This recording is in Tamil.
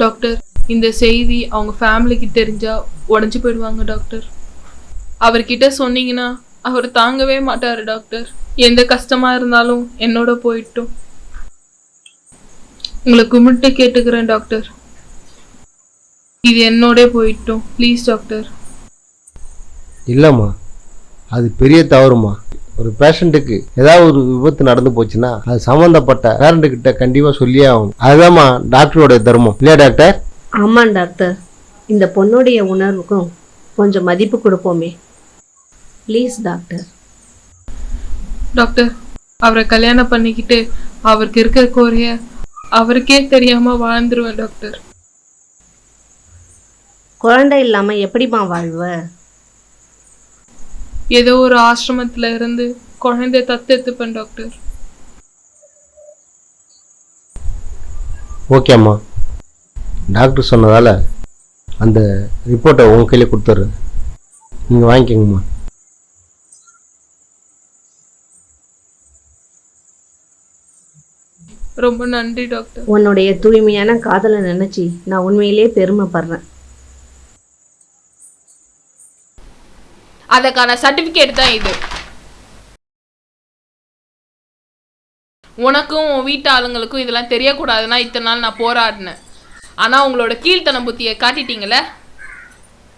டாக்டர், இந்த செய்தி அவங்க ஃபேமிலிக்கு தெரிஞ்சா உடஞ்சு போயிடுவாங்க டாக்டர். அவர்கிட்ட சொன்னீங்கன்னா அவர் தாங்கவே மாட்டாரு டாக்டர். எந்த கஷ்டமா இருந்தாலும் என்னோட போயிட்டும். உங்களை கும்பிட்டு கேட்டுக்கிறேன் டாக்டர், இது என்னோட போயிட்டும் ப்ளீஸ் டாக்டர். இல்லைம்மா, அது பெரிய தவறுமா. ஒரு பேஷண்ட்டுக்கு ஏதாவது ஒரு விபத்து நடந்து போச்சுன்னா அது சம்மந்தப்பட்ட பேரண்ட்டுக்கிட்ட கண்டிப்பாக சொல்லியே ஆகணும். அதுதான்மா டாக்டரோடைய தர்மம், இல்லையா டாக்டர்? ஆமாம் டாக்டர், இந்த பொண்ணுடைய உணர்வுக்கும் கொஞ்சம் மதிப்பு கொடுப்போமே ப்ளீஸ் டாக்டர். டாக்டர், அவரை கல்யாணம் பண்ணிக்கிட்டு அவருக்கு இருக்கிற குறைய அவருக்கே தெரியாம வாழ்ந்துருவேன் டாக்டர். குழந்தை இல்லாமல் எப்படிமா வாழ்வ? ஏதோ ஒரு ஆசிரமத்துல இருந்து குழந்தைய தத்தெடுத்துப்பேன் டாக்டர். ஓகேம்மா, டாக்டர் சொன்னதால் அந்த ரிப்போர்ட்டை உங்கள் கையில் கொடுத்துட்றேன், நீங்கள் வாங்கிக்கோங்கம்மா. ரொம்ப நன்றி டாக்டர். உன்னுடைய தூய்மையான காதலை நினைச்சி நான் உண்மையிலே பெருமைப்படுறேன். அதுக்கான சர்டிபிகேட் தான் இது. உனக்கும் உன் வீட்டு ஆளுங்களுக்கும் இதெல்லாம் தெரியக்கூடாதுன்னா இத்தனை நாள் நான் போராடினேன். ஆனால் உங்களோட கீழ்த்தன புத்தியை காட்டிட்டீங்களே.